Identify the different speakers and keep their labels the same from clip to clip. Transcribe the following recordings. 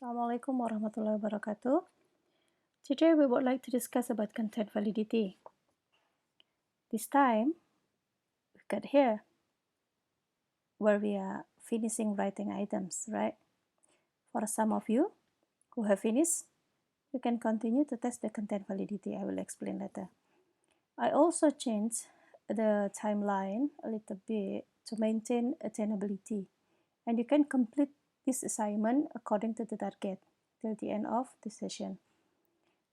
Speaker 1: Assalamualaikum warahmatullahi wabarakatuh. Today we would like to discuss about content validity. This time, we got here where we are finishing writing items, right? For some of you who have finished, you can continue to test the content validity. I will explain later. I also changed the timeline a little bit to maintain attainability, and you can complete this assignment according to the target till the end of the session.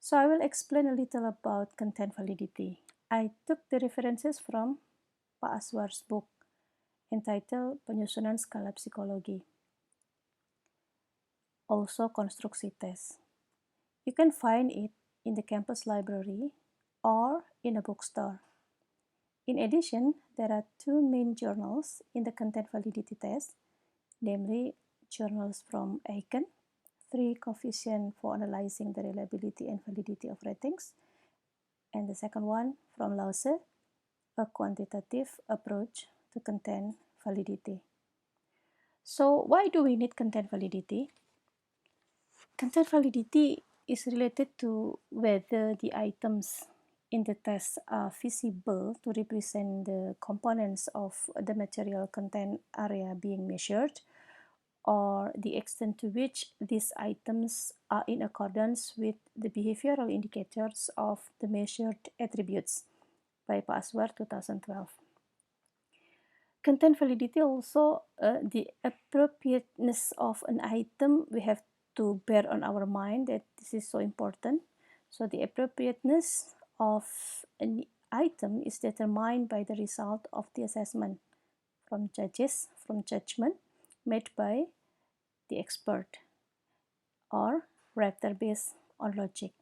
Speaker 1: So I will explain a little about content validity. I took the references from Pak Aswar's book entitled Penyusunan Skala Psikologi. Also konstruksi tes. You can find it in the campus library or in a bookstore. In addition, there are two main journals in the content validity test, namely journals from Aiken, 3 coefficients for analyzing the reliability and validity of ratings, and the second one from Lause, a quantitative approach to content validity. So why do we need content validity? Content validity is related to whether the items in the test are feasible to represent the components of the material content area being measured, or the extent to which these items are in accordance with the behavioral indicators of the measured attributes by Pak Aswar 2012. Content validity also, the appropriateness of an item, we have to bear on our mind that this is so important. So the appropriateness of an item is determined by the result of the assessment from judgment made by the expert, or rather based on logic.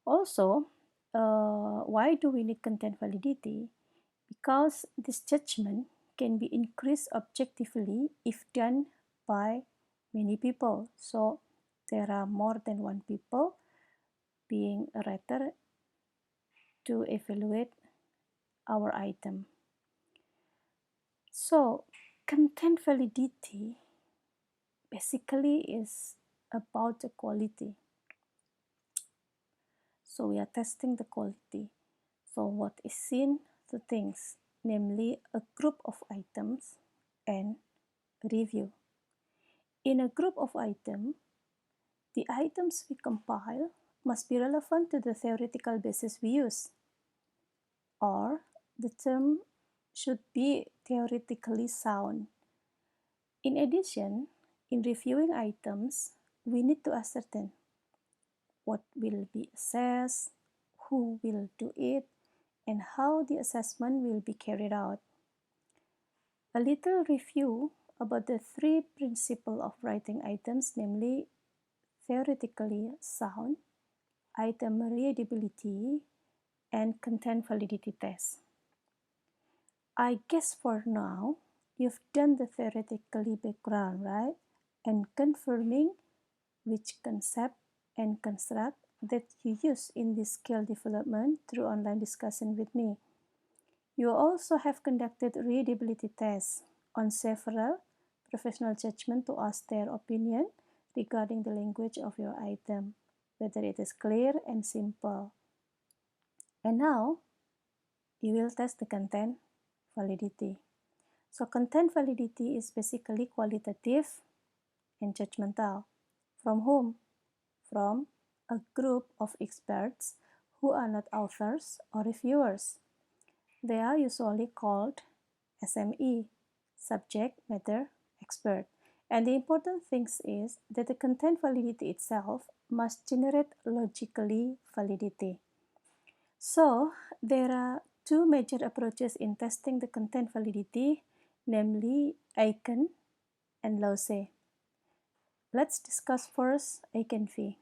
Speaker 1: Also, why do we need content validity? Because this judgment can be increased objectively if done by many people. So there are more than one people being a rater to evaluate our item. So content validity basically is about the quality. So we are testing the quality. So what is seen, the things, namely a group of items and review. In a group of items, the items we compile must be relevant to the theoretical basis we use, or the term should be theoretically sound. In addition, in reviewing items, we need to ascertain what will be assessed, who will do it, and how the assessment will be carried out. A little review about the 3 principles of writing items, namely theoretically sound, item readability, and content validity test. I guess for now, you've done the theoretically background, right? And confirming which concept and construct that you use in this skill development through online discussion with me. You also have conducted readability tests on several professional judgment to ask their opinion regarding the language of your item, whether it is clear and simple. And now, you will test the content validity. So content validity is basically qualitative and judgmental. From whom? From a group of experts who are not authors or reviewers. They are usually called SME, subject matter expert. And the important thing is that the content validity itself must generate logically validity. So there are 2 major approaches in testing the content validity, namely Aiken and Lause. Let's discuss first Aiken V.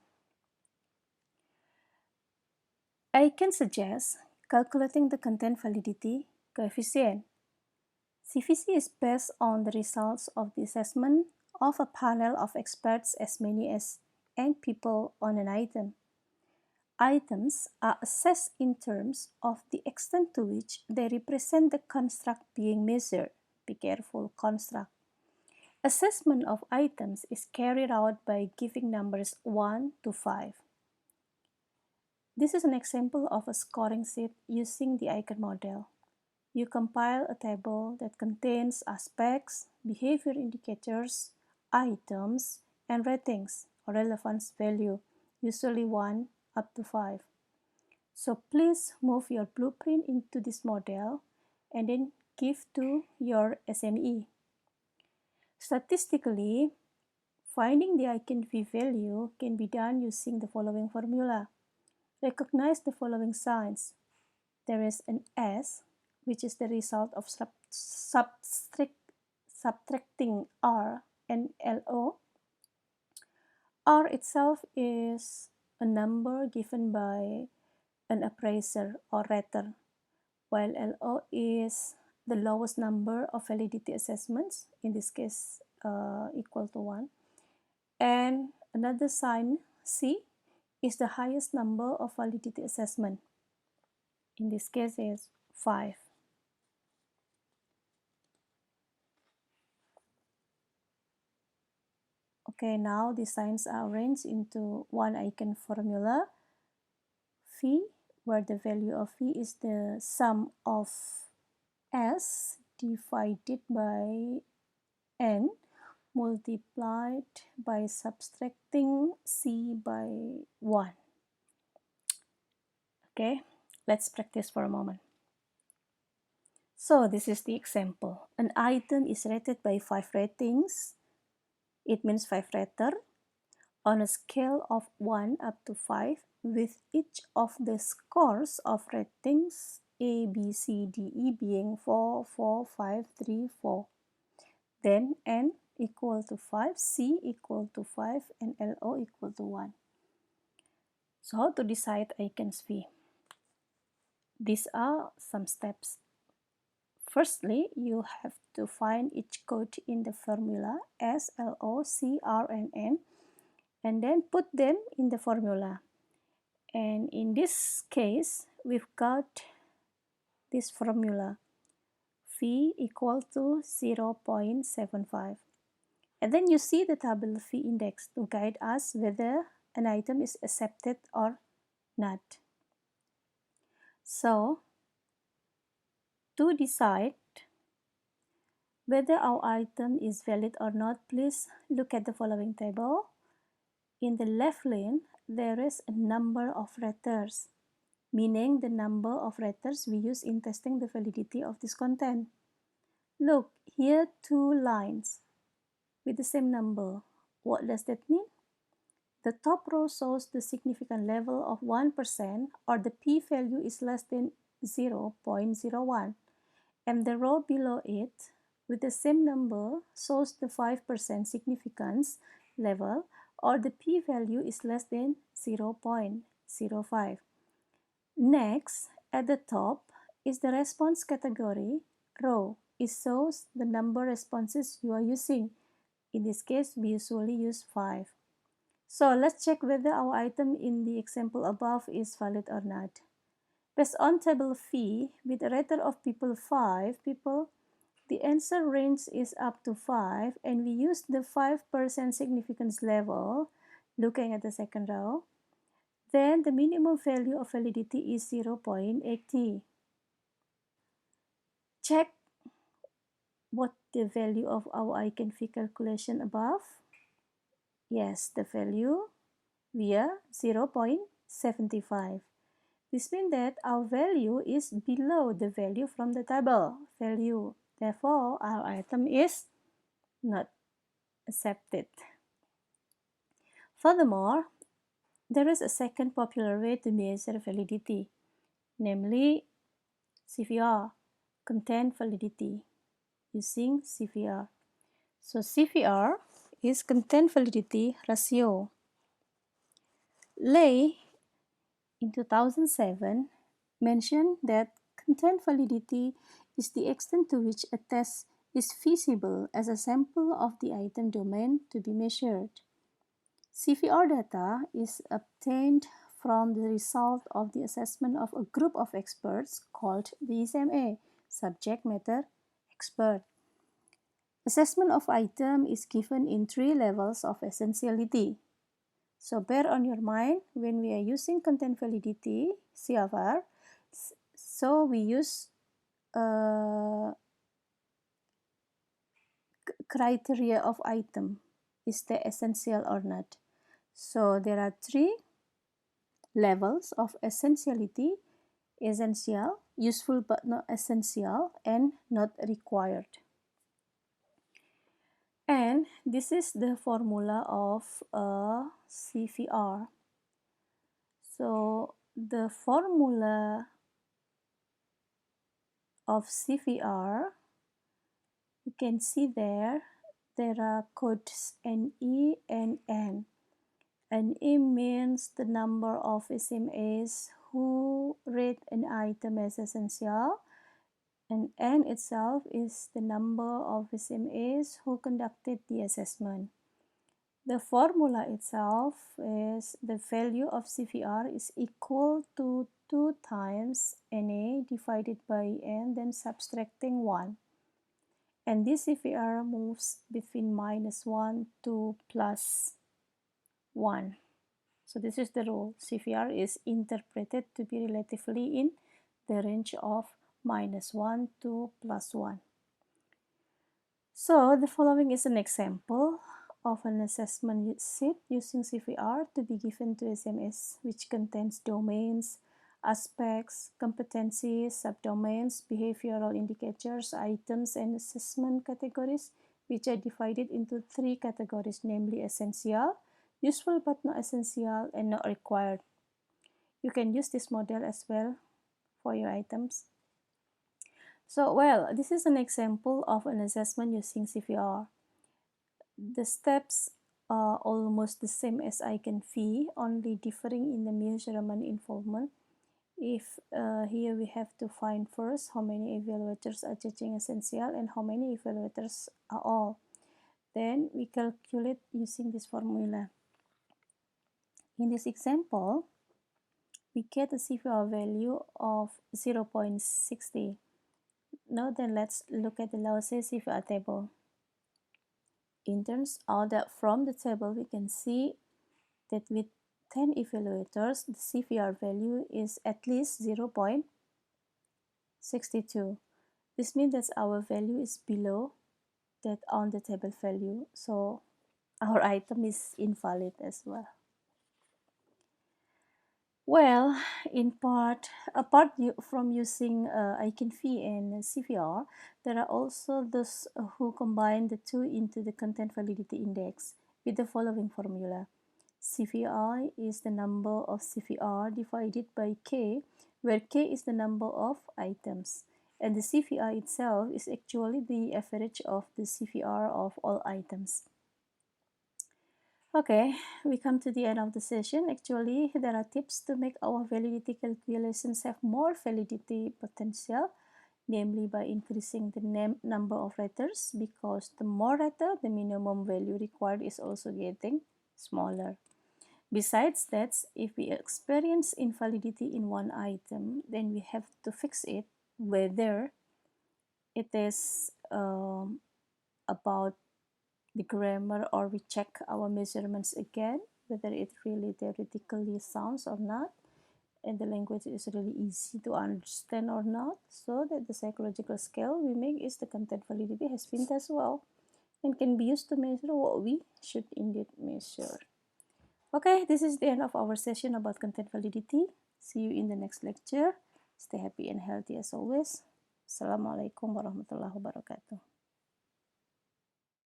Speaker 1: Aiken suggests calculating the content validity coefficient. CVC is based on the results of the assessment of a panel of experts as many as n people on an item. Items are assessed in terms of the extent to which they represent the construct being measured. Be careful, construct. Assessment of items is carried out by giving numbers 1 to 5. This is an example of a scoring sheet using the icon model. You compile a table that contains aspects, behavior indicators, items, and ratings or relevance value, usually 1 up to 5. So please move your blueprint into this model and then give to your SME. Statistically, finding the eigenvalue value can be done using the following formula. Recognize the following signs. There is an S, which is the result of subtracting R and LO. R itself is a number given by an appraiser or rater, while LO is the lowest number of validity assessments, in this case equal to 1. And another sign, C, is the highest number of validity assessment. In this case is 5. Okay, now the signs are arranged into one icon formula, phi, where the value of phi is the sum of S divided by N multiplied by subtracting C by 1. Okay, let's practice for a moment. So this is the example. An item is rated by 5 ratings. It means 5 rater on a scale of 1 up to 5, with each of the scores of ratings A, B, C, D, E being 4, 4, 5, 3, 4. Then N equal to 5, C equal to 5, and LO equal to 1. So how to decide icons phi? These are some steps. Firstly, you have to find each code in the formula S, LO, C, R, and N, and then put them in the formula. And in this case, we've got this formula, phi equal to 0.75. And then you see the table phi index to guide us whether an item is accepted or not. So, to decide whether our item is valid or not, please look at the following table. In the left lane, there is a number of raters, meaning the number of raters we use in testing the validity of this content. Look, here 2 lines with the same number. What does that mean? The top row shows the significant level of 1% or the p-value is less than 0.01, and the row below it with the same number shows the 5% significance level or the p-value is less than 0.05. Next, at the top is the response category row. It shows the number of responses you are using. In this case, we usually use 5. So let's check whether our item in the example above is valid or not. Based on table phi, with a rater of 5 people, the answer range is up to 5, and we use the 5% significance level. Looking at the second row, then the minimum value of validity is 0.80. Check what the value of our eigenvalue calculation above. Yes, the value via 0.75. This means that our value is below the value from the table value. Therefore, our item is not accepted. Furthermore, there is a second popular way to measure validity, namely CPR, content validity, using CPR. So CPR is content validity ratio. Lay in 2007 mentioned that content validity is the extent to which a test is feasible as a sample of the item domain to be measured. CPR data is obtained from the result of the assessment of a group of experts called the SMA, subject matter expert. Assessment of item is given in 3 levels of essentiality. So bear on your mind when we are using content validity, CFR, so we use criteria of item. Is they essential or not? So there are 3 levels of essentiality: essential, useful but not essential, and not required. And this is the formula of a CVR. So the formula of CVR, you can see there are codes NE and N. NE means the number of SMEs who rate an item as essential, and N itself is the number of SMEs who conducted the assessment. The formula itself is the value of CVR is equal to 2 times NA divided by N, then subtracting 1. And this CVR moves between -1 to +1. So this is the rule. CVR is interpreted to be relatively in the range of -1 to +1. So the following is an example of an assessment sheet using CVR to be given to SMS, which contains domains, aspects, competencies, subdomains, behavioral indicators, items, and assessment categories, which are divided into 3 categories, namely essential, useful but not essential, and not required. You can use this model as well for your items. So, well, this is an example of an assessment using CVR. The steps are almost the same as icon V, only differing in the measurement involvement. If here we have to find first how many evaluators are judging essential and how many evaluators are all. Then we calculate using this formula. In this example, we get a CVR value of 0.60. Now then let's look at the losses CVR table. It turns out that from the table we can see that with 10 evaluators, the CVR value is at least 0.62. This means that our value is below that on the table value, so our item is invalid as well. Well, in part, apart from using ICANN-V and CVR, there are also those who combine the two into the content validity index with the following formula. CVI is the number of CVR divided by K, where K is the number of items, and the CVI itself is actually the average of the CVR of all items. Okay, we come to the end of the session. Actually, there are tips to make our validity calculations have more validity potential, namely by increasing the number of raters, because the more rater, the minimum value required is also getting smaller. Besides that, if we experience invalidity in one item, then we have to fix it, whether it is about the grammar or we check our measurements again, whether it really theoretically sounds or not, and the language is really easy to understand or not, so that the psychological scale we make is the content validity has been tested well and can be used to measure what we should indeed measure. Okay, this is the end of our session about content validity. See you in the next lecture. Stay happy and healthy as always. Assalamualaikum warahmatullahi wabarakatuh.